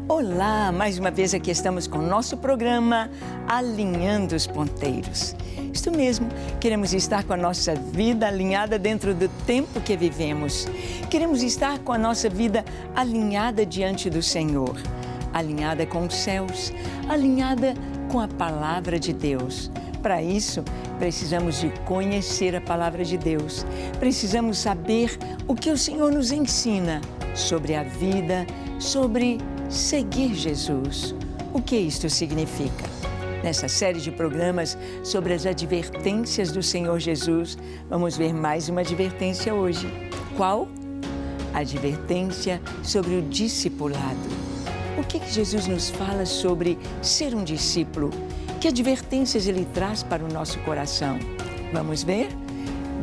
Olá, mais uma vez aqui estamos com o nosso programa Alinhando os Ponteiros. Isto mesmo, queremos estar com a nossa vida alinhada dentro do tempo que vivemos. Queremos estar com a nossa vida alinhada diante do Senhor, alinhada com os céus, alinhada com a Palavra de Deus. Para isso, precisamos de conhecer a Palavra de Deus. Precisamos saber o que o Senhor nos ensina sobre a vida, sobre seguir Jesus. O que isto significa? Nessa série de programas sobre as advertências do Senhor Jesus, vamos ver mais uma advertência hoje. Qual? A advertência sobre o discipulado. O que Jesus nos fala sobre ser um discípulo? Que advertências Ele traz para o nosso coração? Vamos ver?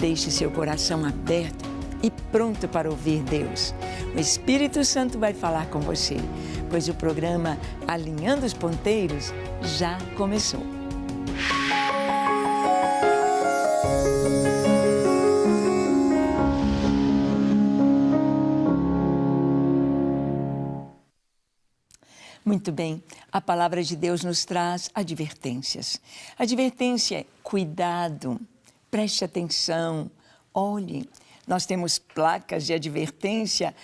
Deixe seu coração aberto e pronto para ouvir Deus. O Espírito Santo vai falar com você, pois o programa Alinhando os Ponteiros já começou. Muito bem, a Palavra de Deus nos traz advertências. Advertência é cuidado, preste atenção, olhe. Nós temos placas de advertência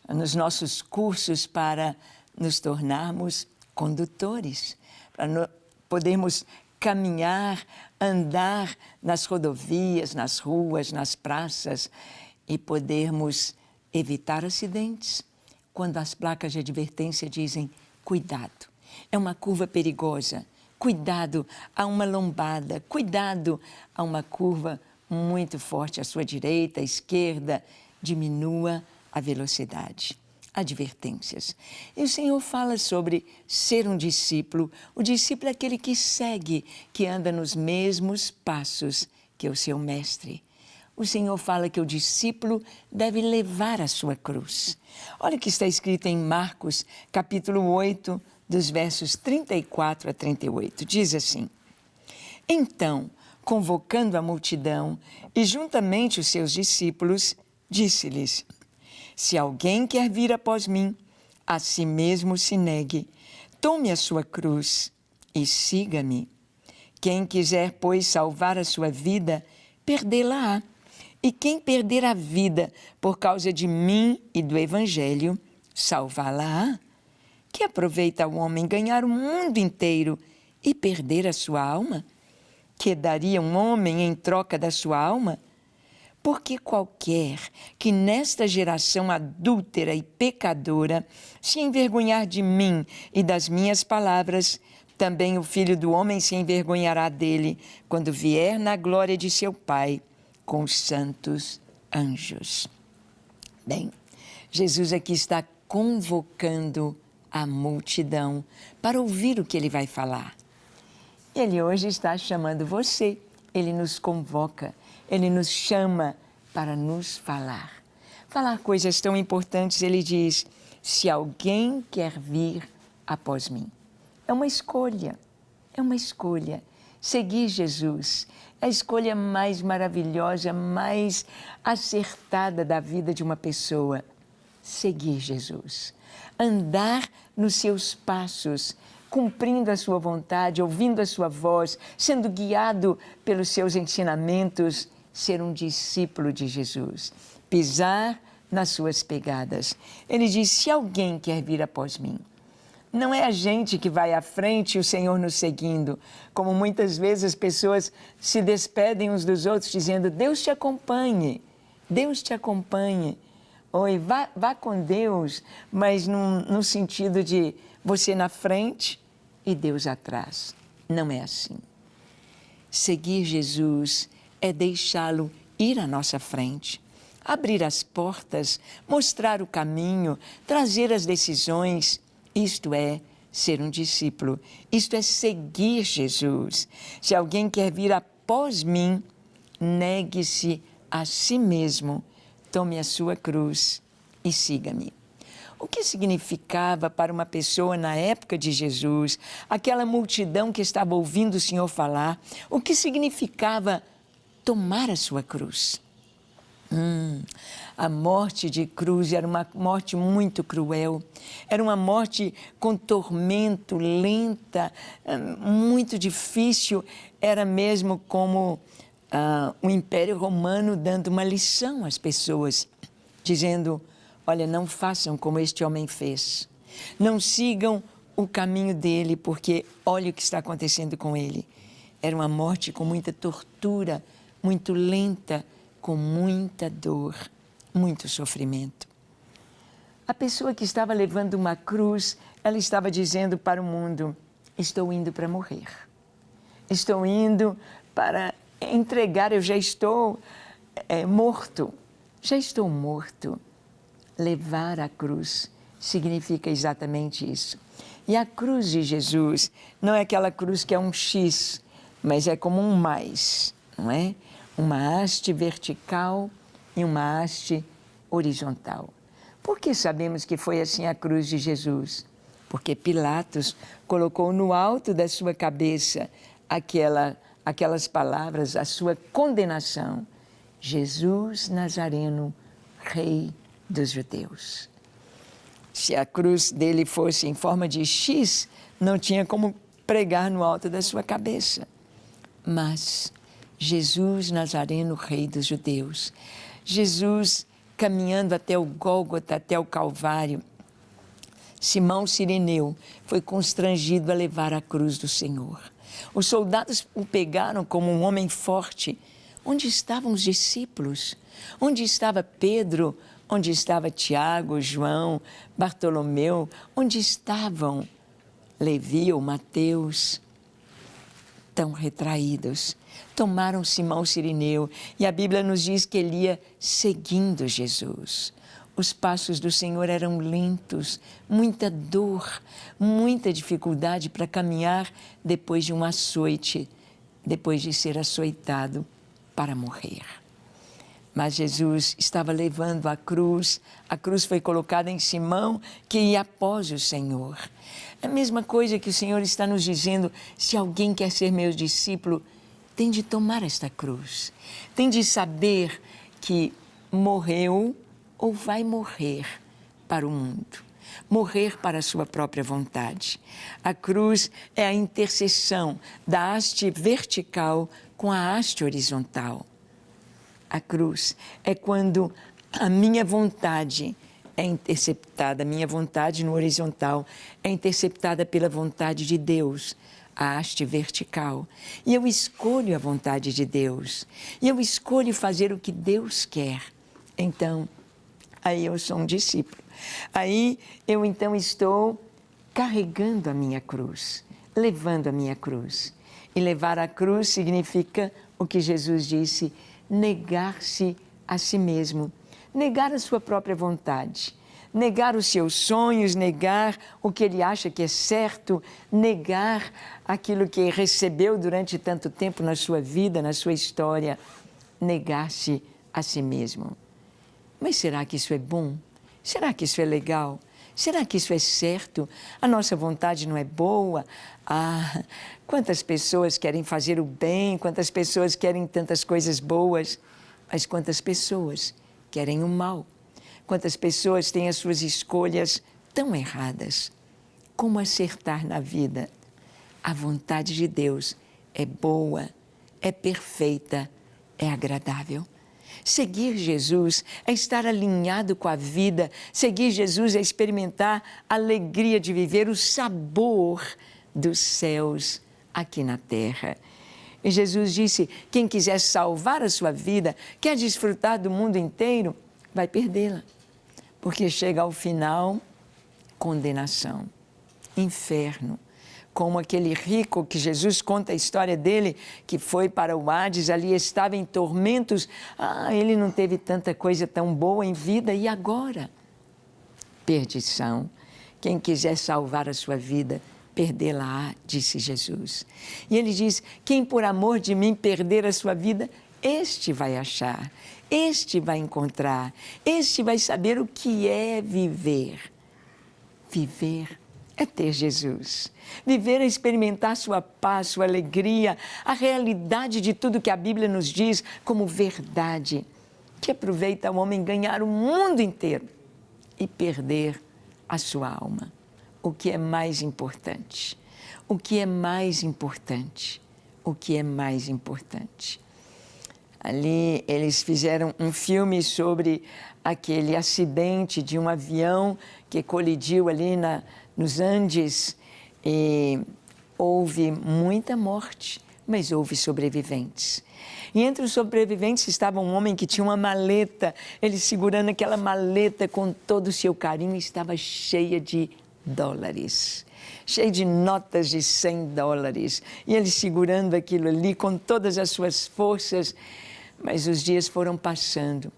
nos nossos cursos para nos tornarmos condutores, para podermos caminhar, andar nas rodovias, nas ruas, nas praças e podermos evitar acidentes. Quando as placas de advertência dizem cuidado, é uma curva perigosa, cuidado, há uma lombada, cuidado, há uma curva muito forte à sua direita, à esquerda, diminua a velocidade. Advertências. E o Senhor fala sobre ser um discípulo. O discípulo é aquele que segue, que anda nos mesmos passos que o seu mestre. O Senhor fala que o discípulo deve levar a sua cruz. Olha o que está escrito em Marcos, capítulo 8, dos versos 34 a 38. Diz assim: Então, convocando a multidão e juntamente os seus discípulos, disse-lhes: Se alguém quer vir após mim, a si mesmo se negue, tome a sua cruz e siga-me. Quem quiser, pois, salvar a sua vida, perdê-la-á. E quem perder a vida por causa de mim e do Evangelho, salvá-la-á. Que aproveita o homem ganhar o mundo inteiro e perder a sua alma? Que daria um homem em troca da sua alma? Porque qualquer que nesta geração adúltera e pecadora se envergonhar de mim e das minhas palavras, também o Filho do Homem se envergonhará dele quando vier na glória de seu Pai com os santos anjos. Bem, Jesus aqui está convocando a multidão para ouvir o que ele vai falar. Ele hoje está chamando você, ele nos convoca, ele nos chama para nos falar. Falar coisas tão importantes, ele diz: se alguém quer vir após mim. É uma escolha, é uma escolha. Seguir Jesus é a escolha mais maravilhosa, mais acertada da vida de uma pessoa. Seguir Jesus, andar nos seus passos, cumprindo a sua vontade, ouvindo a sua voz, sendo guiado pelos seus ensinamentos, ser um discípulo de Jesus, pisar nas suas pegadas. Ele diz: se alguém quer vir após mim. Não é a gente que vai à frente e o Senhor nos seguindo, como muitas vezes as pessoas se despedem uns dos outros dizendo: Deus te acompanhe, Deus te acompanhe. Oi, vá com Deus, mas no sentido de você na frente e Deus atrás. Não é assim. Seguir Jesus é deixá-lo ir à nossa frente, abrir as portas, mostrar o caminho, trazer as decisões. Isto é ser um discípulo, isto é seguir Jesus. Se alguém quer vir após mim, negue-se a si mesmo, tome a sua cruz e siga-me. O que significava para uma pessoa na época de Jesus, aquela multidão que estava ouvindo o Senhor falar, o que significava tomar a sua cruz? A morte de cruz era uma morte muito cruel, era uma morte com tormento, lenta, muito difícil, era mesmo como o Império Romano dando uma lição às pessoas, dizendo, olha, não façam como este homem fez, não sigam o caminho dele, porque olha o que está acontecendo com ele. Era uma morte com muita tortura, muito lenta, com muita dor, muito sofrimento. A pessoa que estava levando uma cruz, ela estava dizendo para o mundo, estou indo para morrer. Estou indo para entregar, eu já estou morto. Já estou morto. Levar a cruz significa exatamente isso. E a cruz de Jesus não é aquela cruz que é um X, mas é como um mais, não é? Uma haste vertical e uma haste horizontal. Por que sabemos que foi assim a cruz de Jesus? Porque Pilatos colocou no alto da sua cabeça aquelas palavras, a sua condenação. Jesus Nazareno, Rei dos Judeus. Se a cruz dele fosse em forma de X, não tinha como pregar no alto da sua cabeça. Mas Jesus Nazareno, Rei dos Judeus, Jesus caminhando até o Gólgota, até o Calvário, Simão Cireneu foi constrangido a levar a cruz do Senhor. Os soldados o pegaram como um homem forte. Onde estavam os discípulos? Onde estava Pedro? Onde estava Tiago, João, Bartolomeu? Onde estavam Levi ou Mateus? Tão retraídos. Tomaram Simão Cireneu e a Bíblia nos diz que ele ia seguindo Jesus. Os passos do Senhor eram lentos, muita dor, muita dificuldade para caminhar depois de um açoite, depois de ser açoitado para morrer. Mas Jesus estava levando a cruz foi colocada em Simão, que ia após o Senhor. É a mesma coisa que o Senhor está nos dizendo, se alguém quer ser meu discípulo, tem de tomar esta cruz, tem de saber que morreu ou vai morrer para o mundo, morrer para a sua própria vontade. A cruz é a interseção da haste vertical com a haste horizontal. A cruz é quando a minha vontade é interceptada, a minha vontade no horizontal é interceptada pela vontade de Deus, a haste vertical. E eu escolho a vontade de Deus. E eu escolho fazer o que Deus quer. Então, aí eu sou um discípulo. Aí eu então estou carregando a minha cruz, levando a minha cruz. E levar a cruz significa o que Jesus disse, negar-se a si mesmo, negar a sua própria vontade, negar os seus sonhos, negar o que ele acha que é certo, negar aquilo que recebeu durante tanto tempo na sua vida, na sua história, negar-se a si mesmo. Mas será que isso é bom? Será que isso é legal? Será que isso é certo? A nossa vontade não é boa? Ah, quantas pessoas querem fazer o bem, quantas pessoas querem tantas coisas boas, mas quantas pessoas querem o mal? Quantas pessoas têm as suas escolhas tão erradas? Como acertar na vida? A vontade de Deus é boa, é perfeita, é agradável. Seguir Jesus é estar alinhado com a vida. Seguir Jesus é experimentar a alegria de viver o sabor dos céus aqui na terra. E Jesus disse, quem quiser salvar a sua vida, quer desfrutar do mundo inteiro, vai perdê-la. Porque chega ao final, condenação, inferno. Como aquele rico que Jesus conta a história dele, que foi para o Hades, ali estava em tormentos. Ele não teve tanta coisa tão boa em vida, e agora? Perdição. Quem quiser salvar a sua vida, perdê-la-á, disse Jesus. E ele diz, quem por amor de mim perder a sua vida, este vai achar, este vai encontrar, este vai saber o que é viver. Viver é ter Jesus. Viver é experimentar sua paz, sua alegria, a realidade de tudo que a Bíblia nos diz como verdade. Que aproveita o homem ganhar o mundo inteiro e perder a sua alma? O que é mais importante? O que é mais importante? O que é mais importante? Ali eles fizeram um filme sobre aquele acidente de um avião que colidiu ali nos Andes e houve muita morte, mas houve sobreviventes. E entre os sobreviventes estava um homem que tinha uma maleta, ele segurando aquela maleta com todo o seu carinho, estava cheia de dólares, cheia de notas de $100. E ele segurando aquilo ali com todas as suas forças, mas os dias foram passando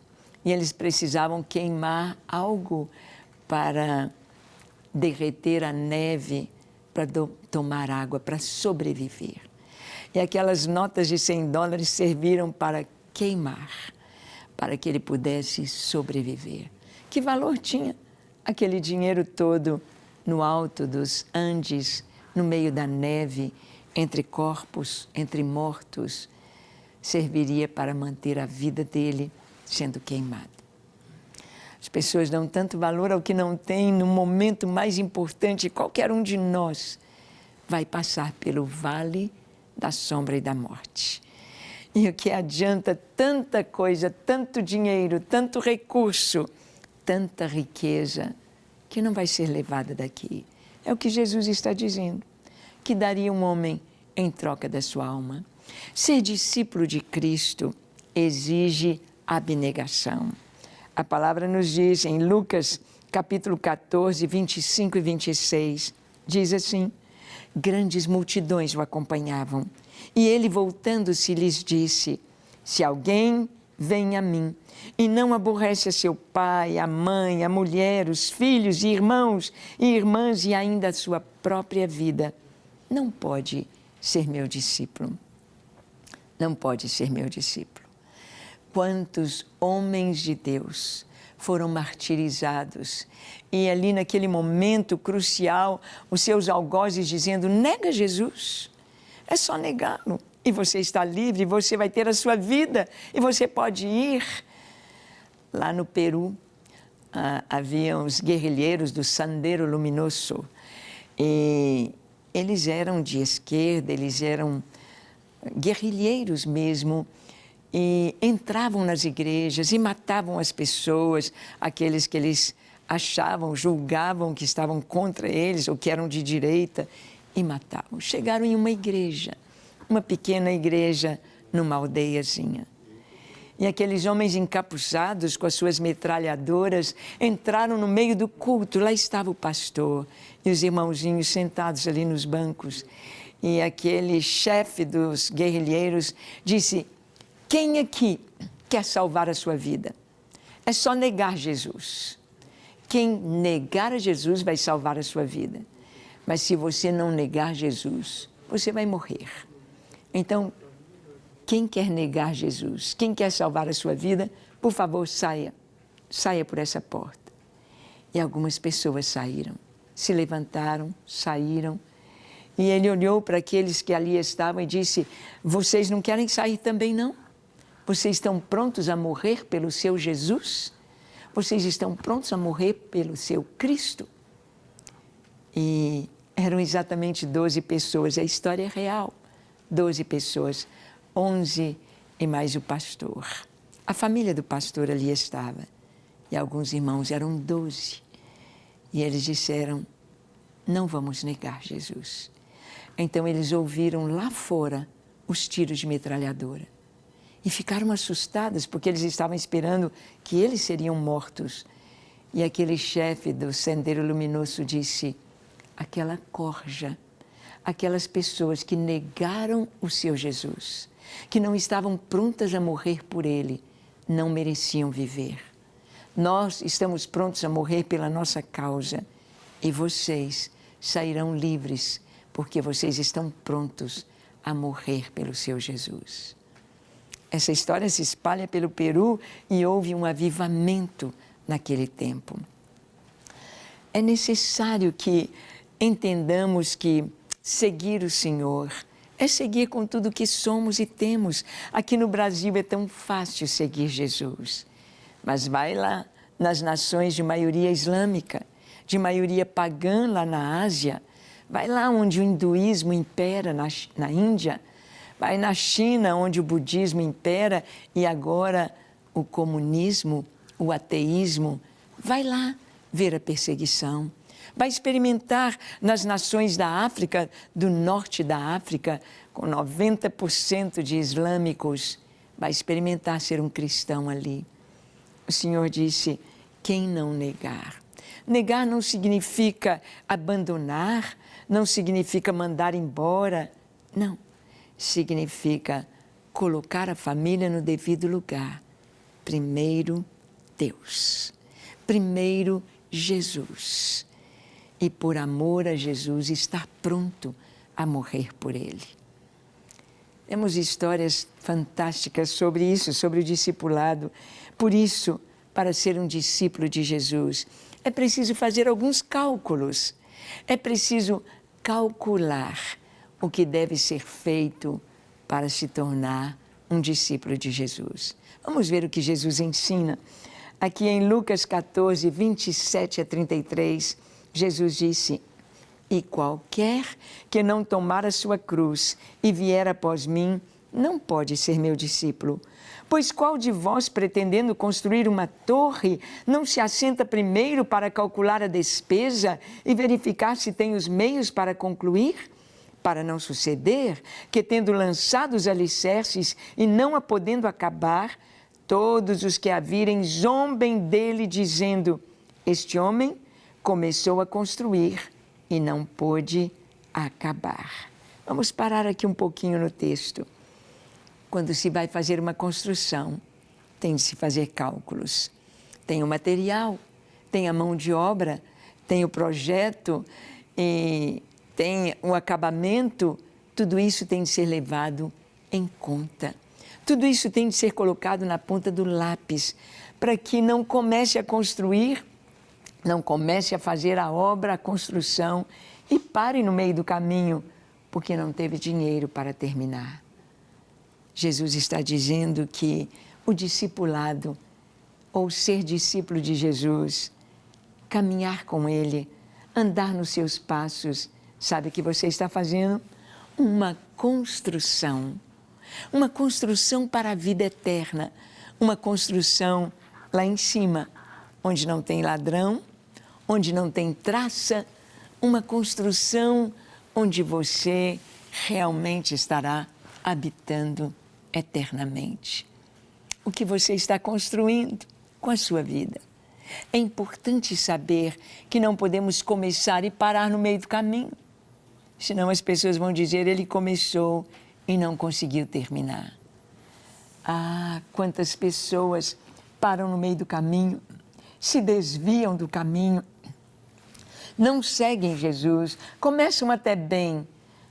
e eles precisavam queimar algo para derreter a neve, para tomar água, para sobreviver. E aquelas notas de $100 serviram para queimar, para que ele pudesse sobreviver. Que valor tinha aquele dinheiro todo no alto dos Andes, no meio da neve, entre corpos, entre mortos? Serviria para manter a vida dele sendo queimada. As pessoas dão tanto valor ao que não tem no momento mais importante. Qualquer um de nós vai passar pelo vale da sombra e da morte. E o que adianta tanta coisa, tanto dinheiro, tanto recurso, tanta riqueza, que não vai ser levada daqui? É o que Jesus está dizendo. Que daria um homem em troca da sua alma? Ser discípulo de Cristo exige abnegação. A palavra nos diz em Lucas, capítulo 14, 25 e 26, diz assim: grandes multidões o acompanhavam, e ele, voltando-se, lhes disse: se alguém vem a mim e não aborrece a seu pai, a mãe, a mulher, os filhos e irmãos e irmãs e ainda a sua própria vida, não pode ser meu discípulo. Não pode ser meu discípulo. Quantos homens de Deus foram martirizados e ali naquele momento crucial, os seus algozes dizendo: nega Jesus, é só negá-lo e você está livre, você vai ter a sua vida e você pode ir. Lá no Peru, haviam os guerrilheiros do Sendero Luminoso e eles eram de esquerda, eles eram guerrilheiros mesmo, e entravam nas igrejas e matavam as pessoas, aqueles que eles achavam, julgavam que estavam contra eles ou que eram de direita, e matavam. Chegaram em uma igreja, uma pequena igreja numa aldeiazinha. E aqueles homens encapuzados com as suas metralhadoras entraram no meio do culto. Lá estava o pastor e os irmãozinhos sentados ali nos bancos. E aquele chefe dos guerrilheiros disse: quem aqui quer salvar a sua vida? É só negar Jesus. Quem negar a Jesus vai salvar a sua vida. Mas se você não negar Jesus, você vai morrer. Então, quem quer negar Jesus, quem quer salvar a sua vida, por favor, saia. Saia por essa porta. E algumas pessoas saíram, se levantaram, saíram. E ele olhou para aqueles que ali estavam e disse: vocês não querem sair também, não? Vocês estão prontos a morrer pelo seu Jesus? Vocês estão prontos a morrer pelo seu Cristo? E eram exatamente 12 pessoas, a história é real. 12 pessoas, 11 e mais o pastor. A família do pastor ali estava. E alguns irmãos, eram 12. E eles disseram: não vamos negar Jesus. Então eles ouviram lá fora os tiros de metralhadora. E ficaram assustados, porque eles estavam esperando que eles seriam mortos. E aquele chefe do Sendero Luminoso disse: aquela corja, aquelas pessoas que negaram o seu Jesus, que não estavam prontas a morrer por ele, não mereciam viver. Nós estamos prontos a morrer pela nossa causa e vocês sairão livres, porque vocês estão prontos a morrer pelo seu Jesus. Essa história se espalha pelo Peru e houve um avivamento naquele tempo. É necessário que entendamos que seguir o Senhor é seguir com tudo que somos e temos. Aqui no Brasil é tão fácil seguir Jesus. Mas vai lá nas nações de maioria islâmica, de maioria pagã lá na Ásia, vai lá onde o hinduísmo impera na Índia, vai na China onde o budismo impera e agora o comunismo, o ateísmo, vai lá ver a perseguição. Vai experimentar nas nações da África, do norte da África, com 90% de islâmicos, vai experimentar ser um cristão ali. O Senhor disse, quem não negar? Negar não significa abandonar, não significa mandar embora, não. Significa colocar a família no devido lugar. Primeiro, Deus. Primeiro, Jesus. E por amor a Jesus, estar pronto a morrer por Ele. Temos histórias fantásticas sobre isso, sobre o discipulado. Por isso, para ser um discípulo de Jesus, é preciso fazer alguns cálculos. É preciso calcular o que deve ser feito para se tornar um discípulo de Jesus. Vamos ver o que Jesus ensina. Aqui em Lucas 14, 27 a 33, Jesus disse, e qualquer que não tomar a sua cruz e vier após mim, não pode ser meu discípulo. Pois qual de vós, pretendendo construir uma torre, não se assenta primeiro para calcular a despesa e verificar se tem os meios para concluir? Para não suceder que, tendo lançado os alicerces e não a podendo acabar, todos os que a virem zombem dele, dizendo, este homem começou a construir e não pôde acabar. Vamos parar aqui um pouquinho no texto. Quando se vai fazer uma construção, tem de se fazer cálculos. Tem o material, tem a mão de obra, tem o projeto, e tem o acabamento. Tudo isso tem de ser levado em conta. Tudo isso tem de ser colocado na ponta do lápis, para que não comece a construir, não comece a fazer a obra, a construção, e pare no meio do caminho, porque não teve dinheiro para terminar. Jesus está dizendo que o discipulado, ou ser discípulo de Jesus, caminhar com Ele, andar nos seus passos, sabe o que você está fazendo? Uma construção para a vida eterna, uma construção lá em cima, onde não tem ladrão, onde não tem traça, uma construção onde você realmente estará habitando eternamente. O que você está construindo com a sua vida? É importante saber que não podemos começar e parar no meio do caminho. Senão as pessoas vão dizer, ele começou e não conseguiu terminar. Ah, quantas pessoas param no meio do caminho, se desviam do caminho, não seguem Jesus, começam até bem,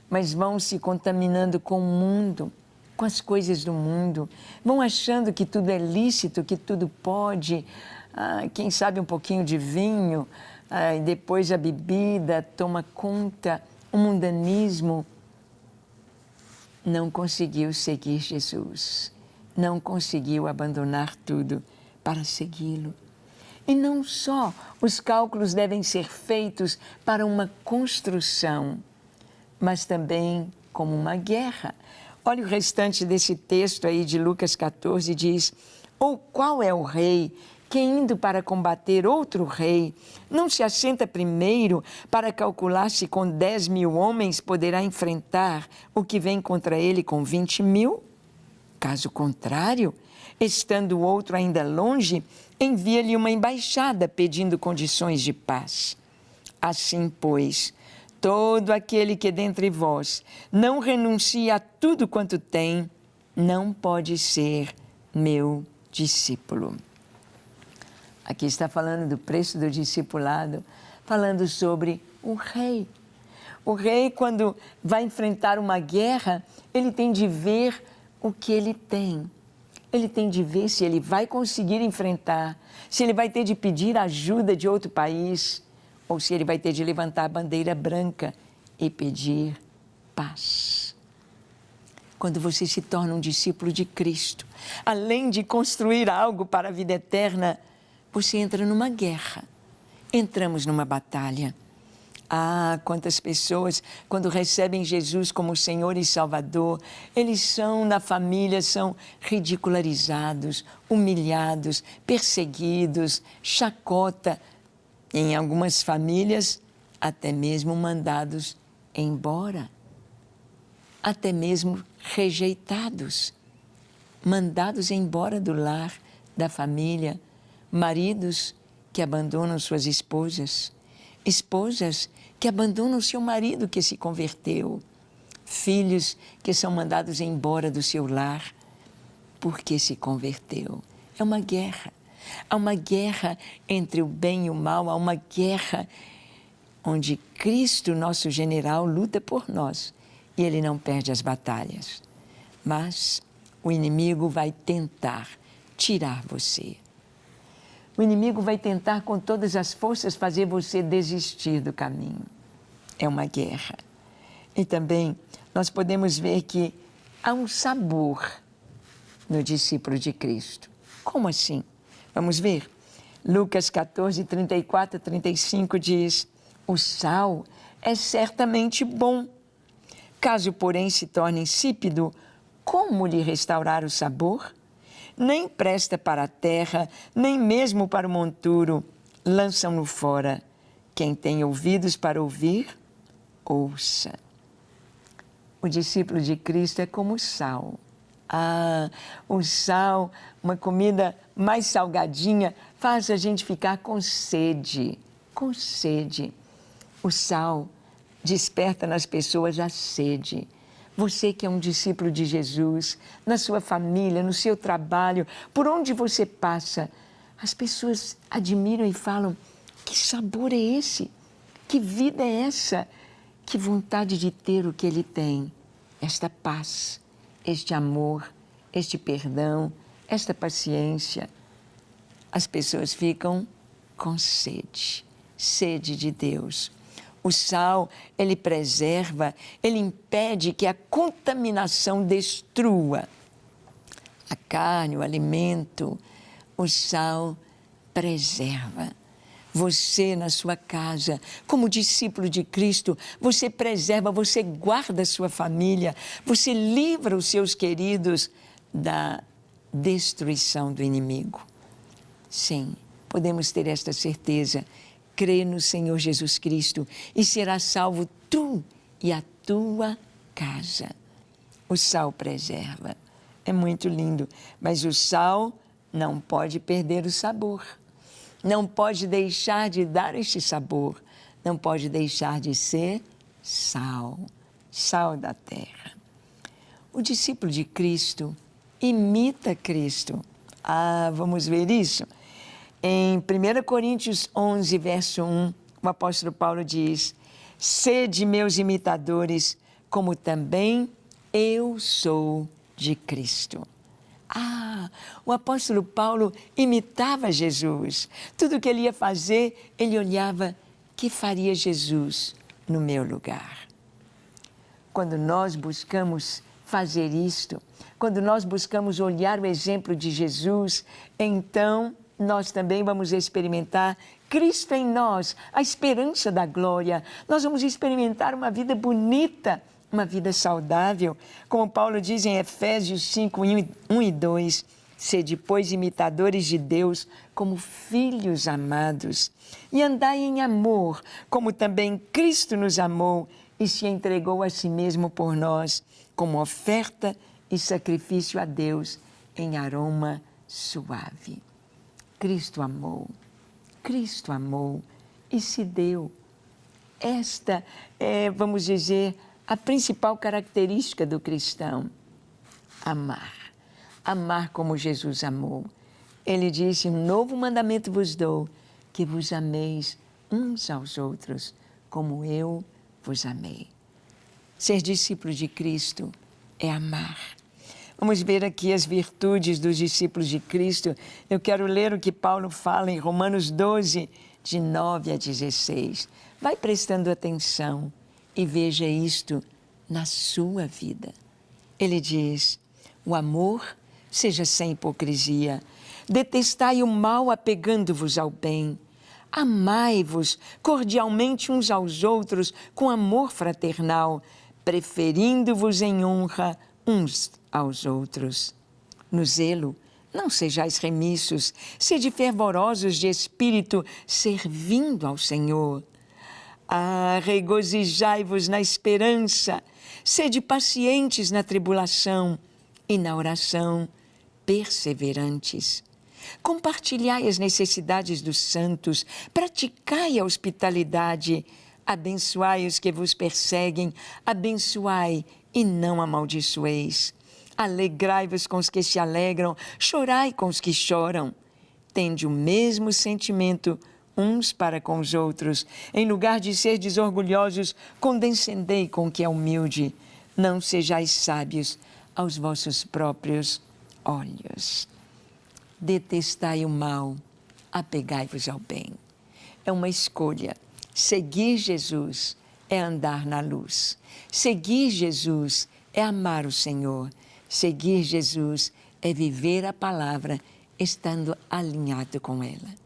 mas vão se contaminando com o mundo, com as coisas do mundo, vão achando que tudo é lícito, que tudo pode, quem sabe um pouquinho de vinho, e depois a bebida toma conta, o mundanismo. Não conseguiu seguir Jesus, não conseguiu abandonar tudo para segui-lo. E não só os cálculos devem ser feitos para uma construção, mas também como uma guerra. Olha o restante desse texto aí de Lucas 14, diz, ou qual é o rei que, indo para combater outro rei, não se assenta primeiro para calcular se com 10.000 homens poderá enfrentar o que vem contra ele com 20.000? Caso contrário, estando o outro ainda longe, envia-lhe uma embaixada pedindo condições de paz. Assim, pois, todo aquele que dentre vós não renuncia a tudo quanto tem, não pode ser meu discípulo. Aqui está falando do preço do discipulado, falando sobre o rei. O rei, quando vai enfrentar uma guerra, ele tem de ver o que ele tem. Ele tem de ver se ele vai conseguir enfrentar, se ele vai ter de pedir ajuda de outro país, ou se ele vai ter de levantar a bandeira branca e pedir paz. quando você se torna um discípulo de Cristo, além de construir algo para a vida eterna, você entra numa guerra. Entramos numa batalha. Ah, quantas pessoas, quando recebem Jesus como Senhor e Salvador, eles são, na família, são ridicularizados, humilhados, perseguidos, chacota. Em algumas famílias, até mesmo mandados embora. Até mesmo rejeitados, mandados embora do lar, da família. Maridos que abandonam suas esposas. Esposas que abandonam seu marido que se converteu, filhos que são mandados embora do seu lar porque se converteu. É uma guerra. Há uma guerra entre o bem e o mal, há uma guerra onde Cristo, nosso general, luta por nós e Ele não perde as batalhas. Mas o inimigo vai tentar tirar você. O inimigo vai tentar com todas as forças fazer você desistir do caminho. É uma guerra. E também nós podemos ver que há um sabor no discípulo de Cristo. Como assim? Vamos ver. Lucas 14, 34 a 35 diz: o sal é certamente bom. Caso, porém, se torne insípido, como lhe restaurar o sabor? Nem presta para a terra, nem mesmo para o monturo, lançam-no fora. Quem tem ouvidos para ouvir, ouça. O discípulo de Cristo é como o sal. Ah, o sal, uma comida mais salgadinha, faz a gente ficar com sede, com sede. O sal desperta nas pessoas a sede. Você que é um discípulo de Jesus, na sua família, no seu trabalho, por onde você passa, as pessoas admiram e falam: que sabor é esse? Que vida é essa? Que vontade de ter o que Ele tem. Esta paz, este amor, este perdão, esta paciência. As pessoas ficam com sede, sede de Deus. O sal, ele preserva, ele impede que a contaminação destrua a carne, o alimento. O sal preserva. Você, na sua casa, como discípulo de Cristo, você preserva, você guarda a sua família, você livra os seus queridos da destruição do inimigo. Sim, podemos ter esta certeza. Crê no Senhor Jesus Cristo e será salvo tu e a tua casa. O sal preserva. É muito lindo, mas o sal não pode perder o sabor. Não pode deixar de dar este sabor. Não pode deixar de ser sal, sal da terra. O discípulo de Cristo imita Cristo. Ah, vamos ver isso? Em 1 Coríntios 11, verso 1, o apóstolo Paulo diz: sede meus imitadores, como também eu sou de Cristo. Ah, o apóstolo Paulo imitava Jesus. Tudo que ele ia fazer, ele olhava: que faria Jesus no meu lugar? Quando nós buscamos fazer isto, quando nós buscamos olhar o exemplo de Jesus, então nós também vamos experimentar Cristo em nós, a esperança da glória. Nós vamos experimentar uma vida bonita, uma vida saudável. Como Paulo diz em Efésios 5, 1 e 2, sede, pois, imitadores de Deus como filhos amados, e andai em amor, como também Cristo nos amou e se entregou a si mesmo por nós, como oferta e sacrifício a Deus em aroma suave. Cristo amou e se deu. Esta é, vamos dizer, a principal característica do cristão: amar. Amar como Jesus amou. Ele disse: um novo mandamento vos dou, que vos ameis uns aos outros, como eu vos amei. Ser discípulo de Cristo é amar. Vamos ver aqui as virtudes dos discípulos de Cristo. Eu quero ler o que Paulo fala em Romanos 12, de 9 a 16. Vai prestando atenção e veja isto na sua vida. Ele diz: o amor seja sem hipocrisia. Detestai o mal apegando-vos ao bem. Amai-vos cordialmente uns aos outros com amor fraternal, preferindo-vos em honra uns aos outros. No zelo, não sejais remissos, sede fervorosos de espírito, servindo ao Senhor. Regozijai-vos na esperança, sede pacientes na tribulação e na oração perseverantes. Compartilhai as necessidades dos santos, praticai a hospitalidade, abençoai os que vos perseguem, abençoai e não amaldiçoeis. Alegrai-vos com os que se alegram, chorai com os que choram. Tende o mesmo sentimento uns para com os outros. Em lugar de serdes orgulhosos, condescendei com o que é humilde. Não sejais sábios aos vossos próprios olhos. Detestai o mal, apegai-vos ao bem. É uma escolha. Seguir Jesus é andar na luz. Seguir Jesus é amar o Senhor. Seguir Jesus é viver a palavra estando alinhado com ela.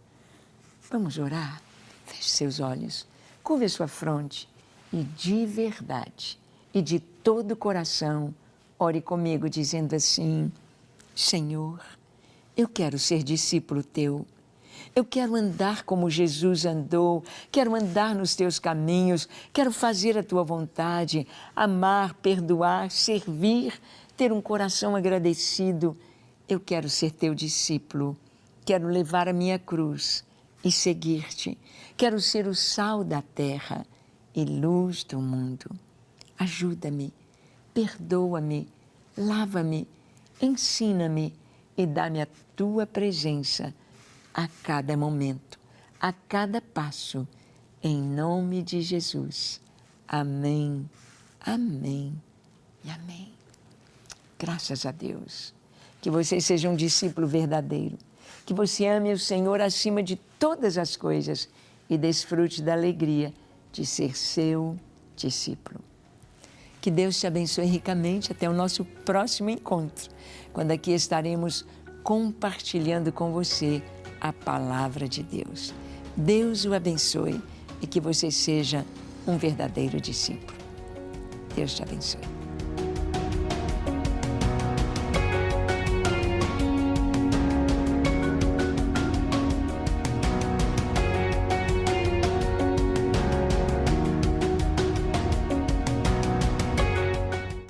Vamos orar? Feche seus olhos, curve a sua fronte e de verdade e de todo o coração, ore comigo dizendo assim: Senhor, eu quero ser discípulo teu. Eu quero andar como Jesus andou, quero andar nos teus caminhos, quero fazer a tua vontade, amar, perdoar, servir, ter um coração agradecido. Eu quero ser teu discípulo, quero levar a minha cruz e seguir-te. Quero ser o sal da terra e luz do mundo. Ajuda-me, perdoa-me, lava-me, ensina-me e dá-me a tua presença a cada momento, a cada passo, em nome de Jesus. Amém, amém e amém. Graças a Deus. Que você seja um discípulo verdadeiro, que você ame o Senhor acima de todas as coisas e desfrute da alegria de ser seu discípulo. Que Deus te abençoe ricamente até o nosso próximo encontro, quando aqui estaremos compartilhando com você a palavra de Deus. Deus o abençoe e que você seja um verdadeiro discípulo. Deus te abençoe.